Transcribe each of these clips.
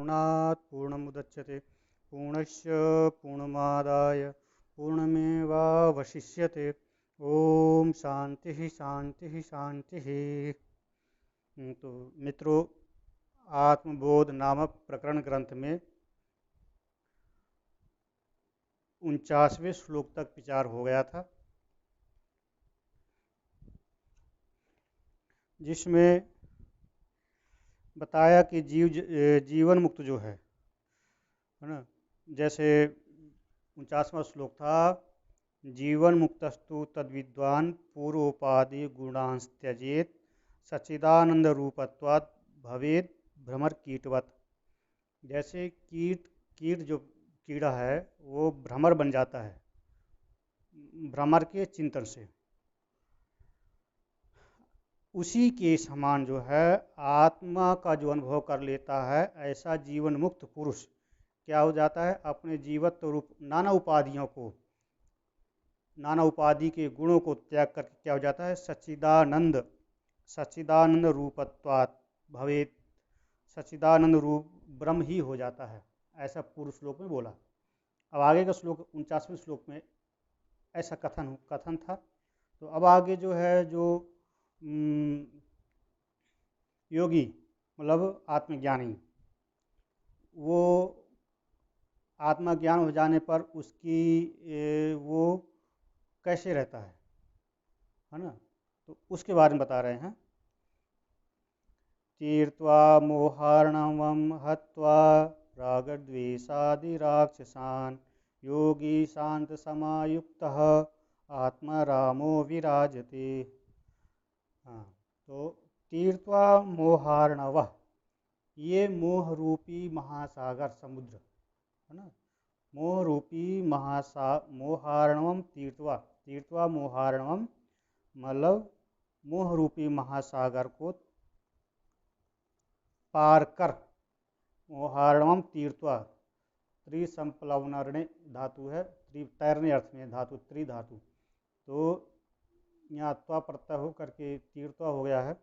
पूर्णात् पूर्णमुदच्यते पूर्णस्य पूर्णमादाय पूर्णमेवावशिष्यते। ओम शांति शांति शांति। तो मित्रों, आत्मबोध नामक प्रकरण ग्रंथ में 49वें श्लोक तक विचार हो गया था, जिसमें बताया कि जीवन मुक्त जो है ना, जैसे 49वां श्लोक था, जीवन मुक्तस्तु तद्विद्वान पूर्वोपाधि गुणांश त्यजेत सच्चिदानंद रूपत्वात् भवेद भ्रमर कीटवत। जैसे कीट जो कीड़ा है वो भ्रमर बन जाता है भ्रमर के चिंतन से, उसी के समान जो है आत्मा का जो अनुभव कर लेता है, ऐसा जीवन मुक्त पुरुष क्या हो जाता है, अपने जीवत्व रूप नाना उपाधियों को, नाना उपाधि के गुणों को त्याग करके क्या हो जाता है, सच्चिदानंद रूपत्वात् भवेत, सच्चिदानंद रूप ब्रह्म ही हो जाता है, ऐसा पूर्व श्लोक में बोला। अब आगे का श्लोक 49वें श्लोक में ऐसा कथन था। तो अब आगे जो है, जो योगी मतलब आत्मज्ञानी, वो आत्मज्ञान हो जाने पर उसकी वो कैसे रहता है ना, तो उसके बारे में बता रहे हैं। तीर्त्वा मोहार्णवं हत्वा रागद्वेषादिराक्षसान् योगी शांत समायुक्तः आत्मरामो विराजते। हाँ, तो तीर्त्वा मोहार्णव, ये मोह रूपी महासागर समुद्र है ना, मोह रूपी मोहार्णवम तीर्त्वा मोहार्णवम मतलब मोह रूपी महासागर को पार कर, मोहार्णवम तीर्त्वा, त्रिसंप्लवनर्णे धातु है, तैरने अर्थ में धातु, त्रिधातु, तो यहाँ त्वा प्रत्यय हो करके तीर्त्वा हो गया है।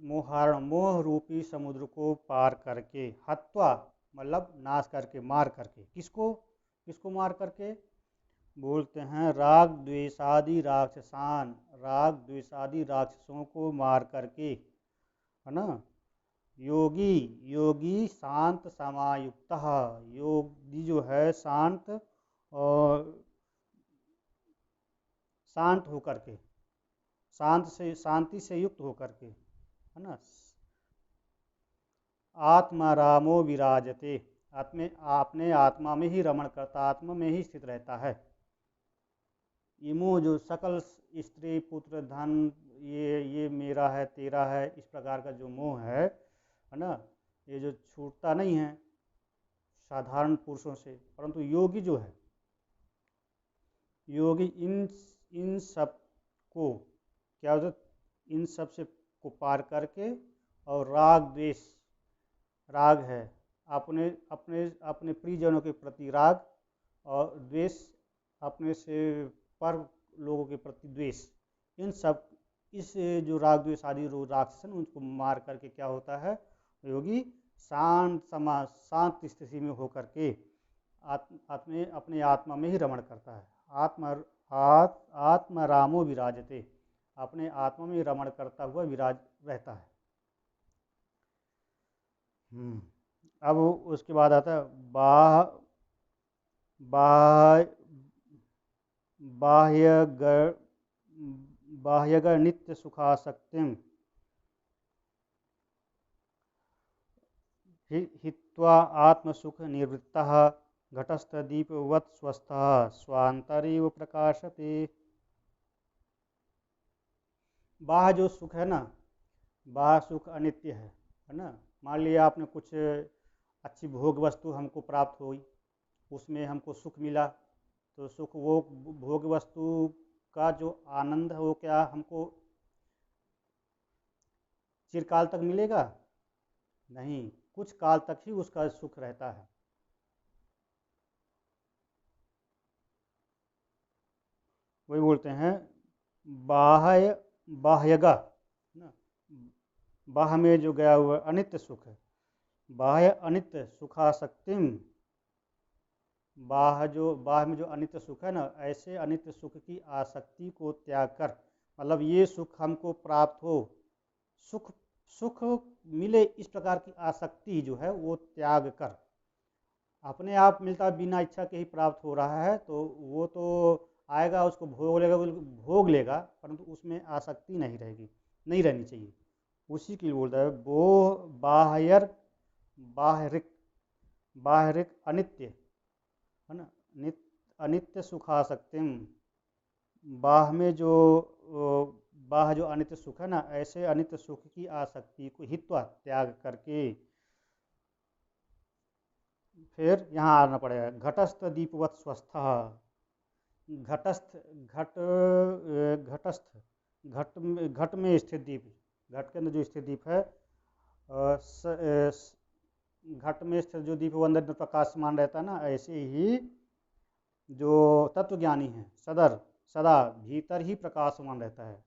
मोहारण मोह रूपी समुद्र को पार करके, हत्वा मतलब नाश करके, मार करके, किसको मार करके, बोलते हैं राग द्वेषादि राक्षसान, राग द्वेषादि राक्षसों को मार करके, है ना। योगी शांत समायुक्त, योगी जो है शांत और शांत होकर के, शांति से युक्त होकर के, है ना, आत्मारामो विराजते, अपने आत्मा में ही रमण करता, आत्मा में ही स्थित रहता है। ये मोह जो सकल स्त्री पुत्र धन, ये मेरा है तेरा है, इस प्रकार का जो मोह है ना, ये जो छूटता नहीं है साधारण पुरुषों से, परंतु योगी जो है, योगी इन सब को क्या होता, इन सब से को पार करके, और राग है अपने अपने अपने प्रियजनों के प्रति राग, और द्वेष अपने से पर लोगों के प्रति द्वेष, इन सब इस जो राग द्वेष आदि राक्षस उनको मार करके क्या होता है, योगी शांत स्थिति में होकर के अपने आत्मा में ही रमण करता है। आत्मा रामो विराजते, अपने आत्मा में रमण करता हुआ विराज रहता है। अब उसके बाद आता है बाह्यगर नित्य सुखासक्तिम हित्वा आत्मसुख निवृत्तः घटस्थ दीपवत् स्वस्थः स्वांतरेव प्रकाशते। बाह्य जो सुख है ना, बाह्य सुख अनित्य है ना। मान लिया आपने कुछ अच्छी भोग वस्तु हमको प्राप्त हुई, उसमें हमको सुख मिला, तो सुख वो भोग वस्तु का जो आनंद है वो क्या हमको चिरकाल तक मिलेगा? नहीं, कुछ काल तक ही उसका सुख रहता है। वही बोलते हैं बाह्यगा, बाह में जो गया हुआ अनित्य सुख है, बाह्य अनित्य सुखासक्तिम, बाह में जो अनित्य सुख है ना, ऐसे अनित्य सुख की आसक्ति को त्याग कर, मतलब ये सुख हमको प्राप्त हो, सुख सुख मिले इस प्रकार की आसक्ति जो है वो त्याग कर, अपने आप मिलता बिना इच्छा के ही प्राप्त हो रहा है तो वो तो आएगा, उसको भोग लेगा, परंतु उसमें आसक्ति नहीं रहेगी, नहीं रहनी चाहिए। उसी के लिए बोलता है वो बाह्यर बाहरिक बाहरिक अनित्य है ना, अनित्य सुखासक्तिम, बाह में जो बाह जो अनित्य सुख है ना, ऐसे अनित्य सुख की आसक्ति को हित्वा त्याग करके, फिर यहाँ आना पड़ेगा घटस्थ दीपवत स्वस्थ, घटस्थ घट घटस्थ घट में स्थित दीप, घट के अंदर जो स्थित दीप है, घट में स्थित जो दीप वो अंदर प्रकाशमान रहता है ना, ऐसे ही जो तत्वज्ञानी है सदा भीतर ही प्रकाशमान रहता है।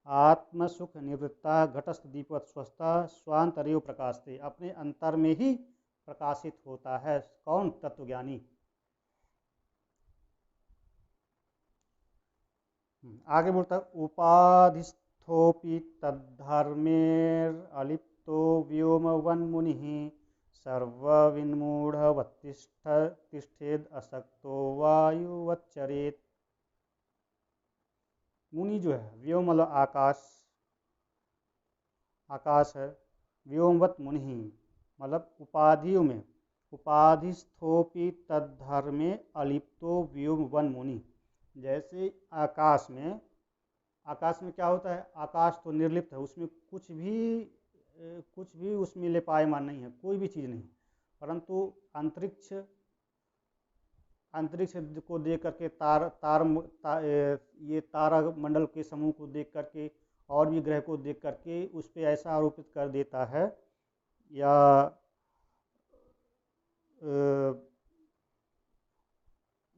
आत्म सुख निवृत्ता घटस्थ दीपवत स्वस्था स्वांतरेव प्रकाशते, अपने अंतर में ही प्रकाशित होता है। कौन? तत्वज्ञानी। आगे बोलता है उपाधिस्थोपि तद्धर्मेर अलिप्तो व्योमवन मुनि सर्वविन्मूढ़वत्तिष्ठेद असक्तो वायुवच्चरेत। मुनि जो है, व्योम मतलब आकाश है, व्योमवत मुनि मतलब उपाधियों में, उपाधिस्थोपि तद्धर्मे अलिप्तो व्योमवन मुनि, जैसे आकाश में क्या होता है, आकाश तो निर्लिप्त है, उसमें कुछ भी उसमें लिपायमान नहीं है, कोई भी चीज़ नहीं, परंतु अंतरिक्ष को देख करके ये तारा मंडल के समूह को देख करके और भी ग्रह को देख करके उस पर ऐसा आरोपित कर देता है, या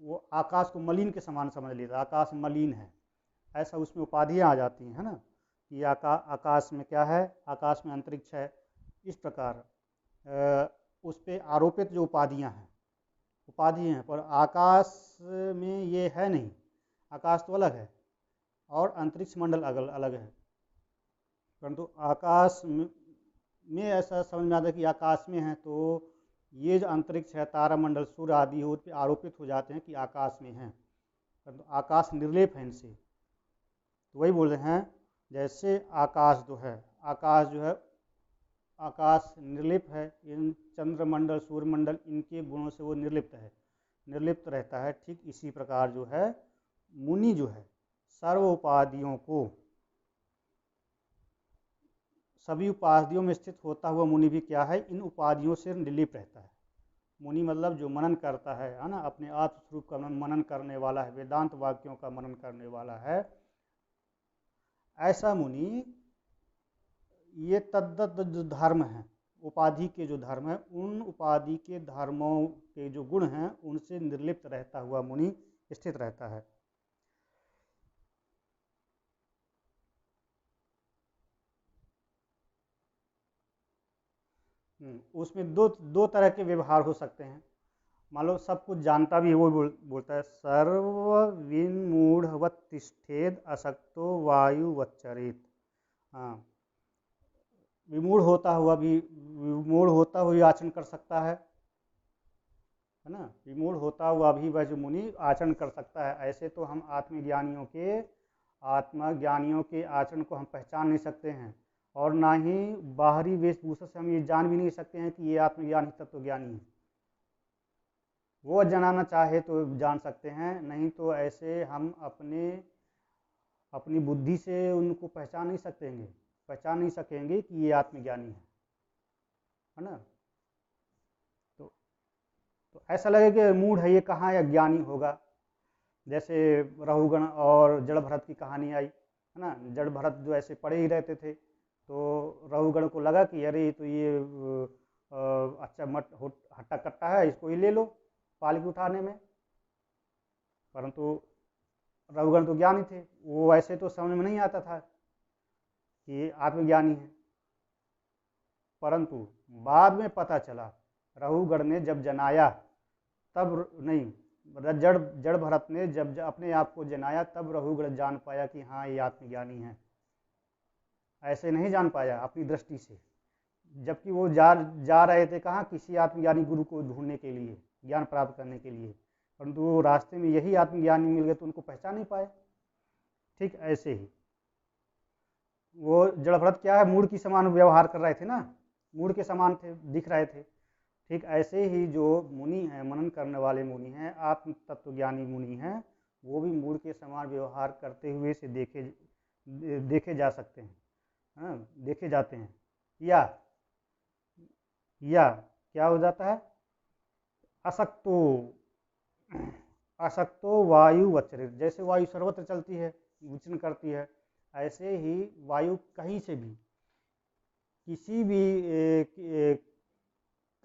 वो आकाश को मलिन के समान समझ लेता है, आकाश मलिन है, ऐसा उसमें उपाधियाँ आ जाती हैं, है ना, कि आकाश में क्या है, आकाश में अंतरिक्ष है, इस प्रकार उस पर आरोपित जो उपाधि हैं, पर आकाश में ये है नहीं, आकाश तो अलग है और अंतरिक्ष मंडल अलग है, परंतु आकाश में ऐसा समझ में आता है कि आकाश में है, तो ये जो अंतरिक्ष है, तारामंडल, सूर्य आदि उस पर आरोपित हो जाते हैं कि आकाश में है, परंतु आकाश निर्लेप है इनसे। तो वही बोल रहे हैं, जैसे आकाश जो है, आकाश निर्लिप्त है, इन चंद्रमंडल, सूर्यमंडल, इनके गुणों से वो निर्लिप्त रहता है, ठीक इसी प्रकार जो है मुनि जो है सर्व उपाधियों को, सभी उपाधियों में स्थित होता हुआ मुनि भी क्या है, इन उपाधियों से निर्लिप्त रहता है। मुनि मतलब जो मनन करता है ना, अपने आत्मस्वरूप का मनन करने वाला है, वेदांत वाक्यों का मनन करने वाला है, ऐसा मुनि ये तद्दत जो धर्म है, उपाधि के जो धर्म है, उन उपाधि के धर्मों के जो गुण हैं उनसे निर्लिप्त रहता हुआ मुनि स्थित रहता है। उसमें दो तरह के व्यवहार हो सकते हैं। मान लो सब कुछ जानता भी है, वो बोलता है सर्व विन्मूढ़वत तिष्ठेद असक्तो वायुवच्चरेत। हाँ, विमूढ़ होता हुआ भी आचरण कर सकता है ना, विमूढ़ होता हुआ भी वह जो मुनि आचरण कर सकता है। ऐसे तो हम आत्मज्ञानियों के आचरण को हम पहचान नहीं सकते हैं, और ना ही बाहरी वेशभूषा से हम ये जान भी नहीं सकते हैं कि ये आत्मज्ञानी तत्वज्ञानी है। वो जनाना चाहे तो जान सकते हैं, नहीं तो ऐसे हम अपनी बुद्धि से उनको पहचान नहीं सकेंगे कि ये आत्मज्ञानी है ना। तो ऐसा लगे कि मूढ़ है, ये कहाँ या ज्ञानी होगा। जैसे रहुगण और जड़ भरत की कहानी आई है ना, जड़ भरत जो ऐसे पड़े ही रहते थे, तो रहुगण को लगा कि अरे तो ये अच्छा हट्टा कट्टा है, इसको ही ले लो पालकी उठाने में, परंतु रहुगण तो ज्ञानी थे, वो ऐसे तो समझ में नहीं आता था कि आत्मज्ञानी है। परंतु बाद में पता चला, रहुगढ़ ने जब जनाया तब नहीं, जड़ जड़ भरत ने जब अपने आप को जनाया तब रहुगढ़ जान पाया कि हाँ ये आत्मज्ञानी है। ऐसे नहीं जान पाया अपनी दृष्टि से, जबकि वो जा रहे थे कहाँ, किसी आत्मज्ञानी गुरु को ढूंढने के लिए, ज्ञान प्राप्त करने के लिए, परंतु वो रास्ते में यही आत्मज्ञानी मिल गए तो उनको पहचान नहीं पाए। ठीक ऐसे ही वो जड़ भरत क्या है, मूड की समान व्यवहार कर रहे थे ना, मूड के समान थे, दिख रहे थे। ठीक ऐसे ही जो मुनि हैं, मनन करने वाले मुनि हैं, आत्म तत्वज्ञानी मुनि हैं, वो भी मूड के समान व्यवहार करते हुए से देखे जा सकते हैं, हाँ देखे जाते हैं। या क्या हो जाता है, असक्तो वायु वचरित, जैसे वायु सर्वत्र चलती है, विचरण करती है, ऐसे ही वायु कहीं से भी किसी भी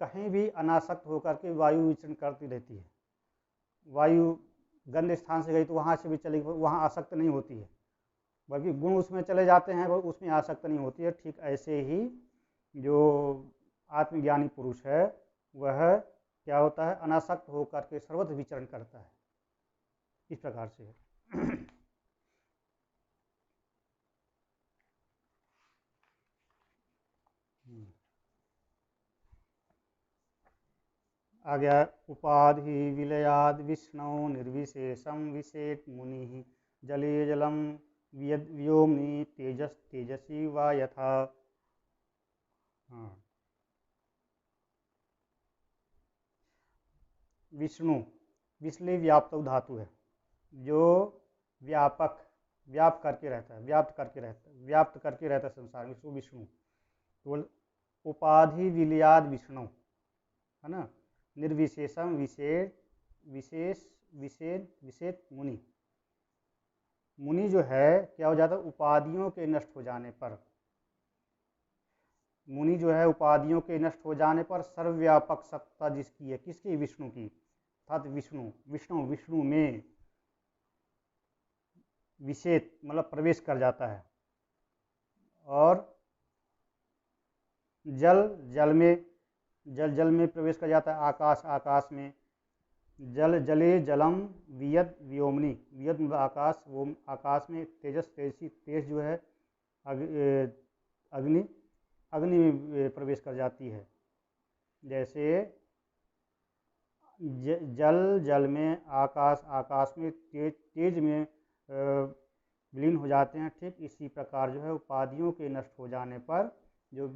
कहीं भी अनासक्त होकर के वायु विचरण करती रहती है। वायु गंदे स्थान से गई तो वहाँ से भी चलेगी, वहाँ आसक्त नहीं होती है, बल्कि गुण उसमें चले जाते हैं, उसमें आसक्त नहीं होती है। ठीक ऐसे ही जो आत्मज्ञानी पुरुष है वह क्या होता है, अनासक्त होकर के सर्वत्र विचरण करता है, इस प्रकार से है। आ गया, उपाधि विलयाद विष्णु निर्विशेषम विशेष मुनि जले जलम व्योमि तेजसी वा यथा। हाँ, विष्णु विश्ले व्याप्त धातु है, जो व्याप्त करके रहता है, व्याप्त करके रहता है संसार में, इसको विष्णु। तो उपाधि विलयाद विष्णु है ना, निर्विशेषम विशेष मुनि। मुनि जो है क्या हो जाता है, उपाधियों के नष्ट हो जाने पर, मुनि जो है उपाधियों के नष्ट हो जाने पर सर्वव्यापक सत्ता जिसकी है, किसकी, विष्णु की, अर्थात विष्णु में विशेष मतलब प्रवेश कर जाता है। और जल में प्रवेश कर जाता है, आकाश में, जले जलम वियद व्योमनी, वियद मतलब आकाश, वो आकाश में, तेज जो है अग्नि में प्रवेश कर जाती है। जैसे जल में, आकाश में, तेज में विलीन हो जाते हैं। ठीक इसी प्रकार जो है उपाधियों के नष्ट हो जाने पर जो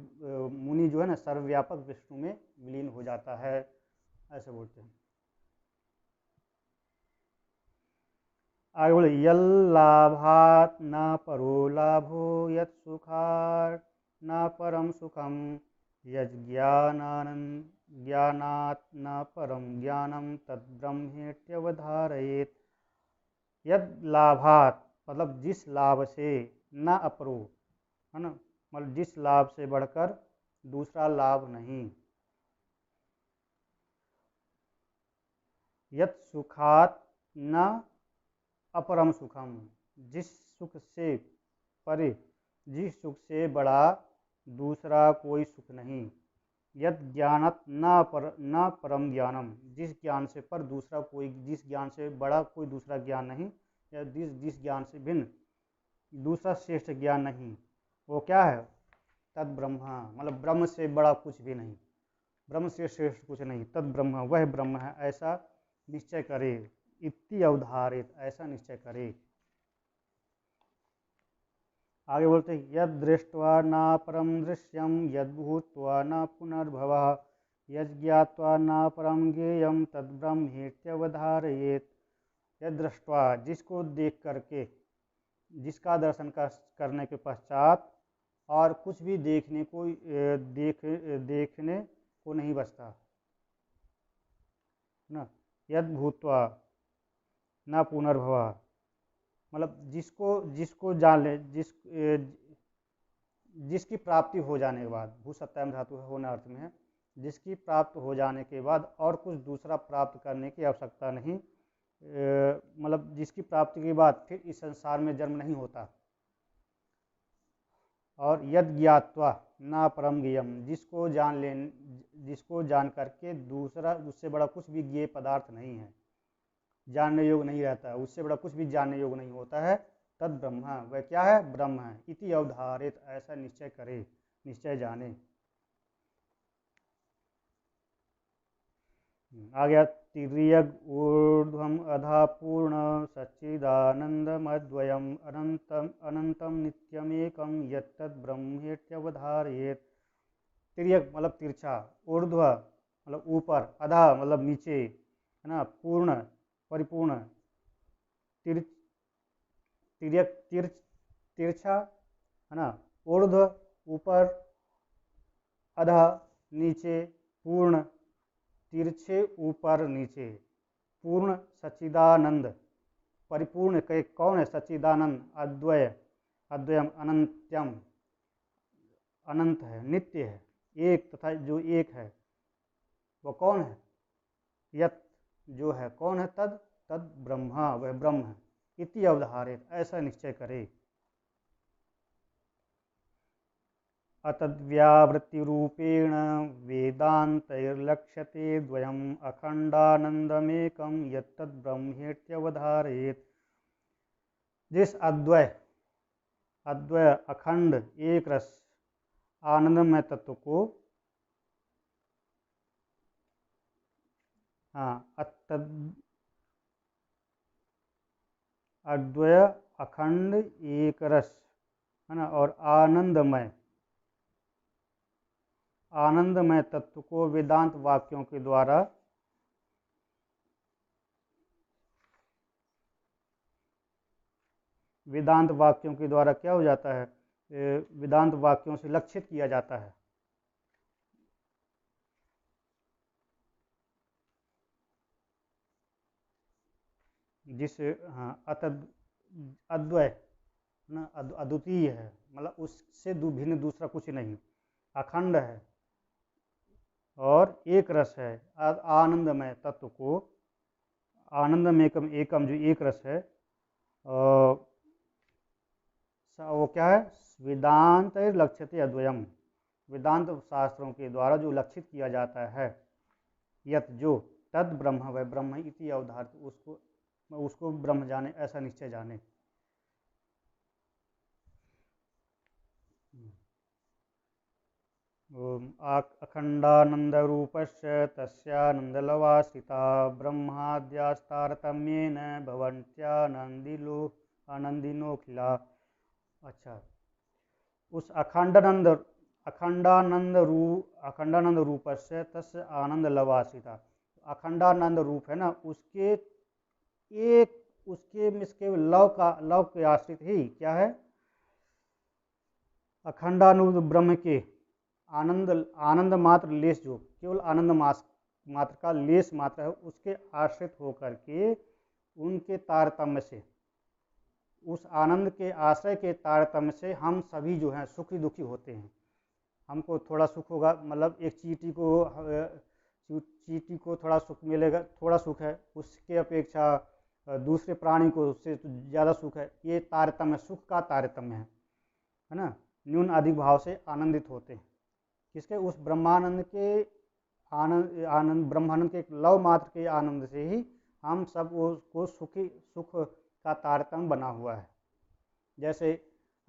मुनि जो है ना, सर्वव्यापक विष्णु में विलीन हो जाता है, ऐसे बोलते हैं। आगे बोले, यल लाभात न परो लाभो यत सुखात न परम सुखम ज्ञानात् न परम ज्ञानम तद्ब्रह्मेत्यवधारयेत। यद लाभात मतलब जिस लाभ से, न अपरो है ना, मतलब जिस लाभ से बढ़कर दूसरा लाभ नहीं, यत सुखात न अपरम सुखम, जिस सुख से परे, जिस सुख से बड़ा दूसरा कोई सुख नहीं। यद ज्ञानत न परम ज्ञानम, जिस ज्ञान से पर दूसरा कोई, जिस ज्ञान से बड़ा कोई दूसरा ज्ञान नहीं, या जिस ज्ञान से भिन्न दूसरा श्रेष्ठ ज्ञान नहीं, वो क्या है, तद ब्रह्म, मतलब ब्रह्म से बड़ा कुछ भी नहीं, ब्रह्म से श्रेष्ठ कुछ नहीं, तद ब्रह्म, वह ब्रह्म है, ऐसा निश्चय करे। इति अवधारित, ऐसा निश्चय करे। आगे बोलते हैं, यद दृष्ट्वा न परम दृश्यम यद भूत्वा न पुनर्भवः यद ज्ञात्वा न परम ज्ञेयम तद ब्रह्मेत्यवधारयेत। यद दृष्ट्वा, जिसको देख करके, जिसका दर्शन करने के पश्चात और कुछ भी देखने को नहीं बचता ना, यद भूत्वा न पुनर्भवः, मतलब जिसको जान ले, जिसकी प्राप्ति हो जाने के बाद, भू सत्याम धातु है, होना अर्थ में है, जिसकी प्राप्त हो जाने के बाद और कुछ दूसरा प्राप्त करने की आवश्यकता नहीं, मतलब जिसकी प्राप्ति के बाद फिर इस संसार में जन्म नहीं होता, और यद ज्ञात्वा ना परम ज्ञेयम, जिसको जान करके दूसरा उससे बड़ा कुछ भी ज्ञेय पदार्थ नहीं है, जानने योग्य नहीं रहता है, उससे बड़ा कुछ भी जानने योग्य नहीं होता है। तद ब्रह्म, वह क्या है? ब्रह्म है। इति अवधारित, ऐसा निश्चय करे, निश्चय जाने। आ गया तिर्यग ऊर्ध्वम अधा पूर्ण सच्चिदानंदमद्वयम अनंतम अनंतम नित्यमेकम यत्तद् ब्रह्मेत्यवधारयेत्। तिर्यक मतलब तिरछा, ऊर्ध्व मतलब ऊपर, अधा मतलब नीचे, है ना, पूर्ण परिपूर्ण, तिर तिर्यक तिरछा, है ना, ऊर्ध्व ऊपर, अधा नीचे, पूर्ण तिरछे ऊपर नीचे, पूर्ण सच्चिदानंद, परिपूर्ण कौन है? सच्चिदानंद, अद्वय, अद्वयम अनंत्यम, अनंत है, नित्य है, एक तथा जो एक है वो कौन है? यत जो है, कौन है? तद तद ब्रह्मा, वह ब्रह्म है। इति अवधारित, ऐसा निश्चय करे। अतद्व्यावृत्तिरूपेण वेदान्तैर्लक्ष्यते द्वयम् अखण्डानन्दमेकं यत्तद् ब्रह्मेत्यवधारयेत्। जिस अद्वय अखंड एक रस आनंदमय तत्व को, अद्वय अखंड एक रस, है ना, और आनंदमय तत्व को वेदांत वाक्यों के द्वारा क्या हो जाता है? वेदांत वाक्यों से लक्षित किया जाता है। जिस अद्वय ना, अद्वितीय है, मतलब उससे भिन्न दूसरा कुछ नहीं, अखंड है और एक रस है, आनंदमय तत्व को, आनंदमेकम एकम जो एक रस है, वो क्या है? वेदांत लक्ष्यते अद्वयम, वेदांत शास्त्रों के द्वारा जो लक्षित किया जाता है, यत जो, तद ब्रह्म, वह ब्रह्म, इति अवधारित, उसको ब्रह्म जाने, ऐसा निश्चय जाने। ओम अखंडानंदरूपस्य तस्यानंदलवासिता ब्रह्माद्यास्तारतम्येन भवन्त्यानंदिनोऽखिला। अच्छा, उस अखंडानंद रूप से तस्य आनंद लवासिता, अखंडानंद रूप है ना, उसके इसके लव के आश्रित ही क्या है? अखंडानंद ब्रह्म के आनंद मात्र लेस, जो केवल आनंद मात्र का लेस मात्र है, उसके आश्रित होकर के उनके तारतम्य से, उस आनंद के आश्रय के तारतम्य से हम सभी जो हैं सुखी दुखी होते हैं। हमको थोड़ा सुख होगा, मतलब एक चींटी को थोड़ा सुख मिलेगा, थोड़ा सुख है, उसके अपेक्षा दूसरे प्राणी को उससे ज़्यादा सुख है। ये तारतम्य, सुख का तारतम्य है ना, न्यून अधिक भाव से आनंदित होते हैं। किसके? उस ब्रह्मानंद के ब्रह्मानंद के लव मात्र के आनंद से ही हम सब को सुख का तारतम्य बना हुआ है। जैसे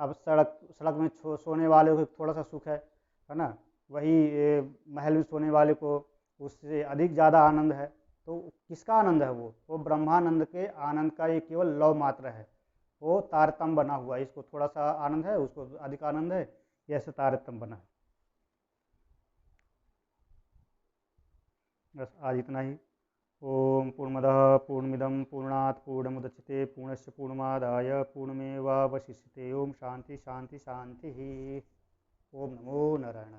अब सड़क में सोने वाले को थोड़ा सा सुख है ना, वही महल में सोने वाले को उससे अधिक ज़्यादा आनंद है। तो किसका आनंद है? वो ब्रह्मानंद के आनंद का ये केवल लव मात्र है, वो तारतम्य बना हुआ है। इसको थोड़ा सा आनंद है, उसको अधिक आनंद है, ऐसे तारतम्य बना है। बस आज इतना ही। ओम पूर्णमदः पूर्णमिदं पूर्णात् पूर्णमुदच्यते पूर्णस्य पूर्णमादाय पूर्णमेवावशिष्यते। ओम शांति शांति शांति। ओम नमो नारायण।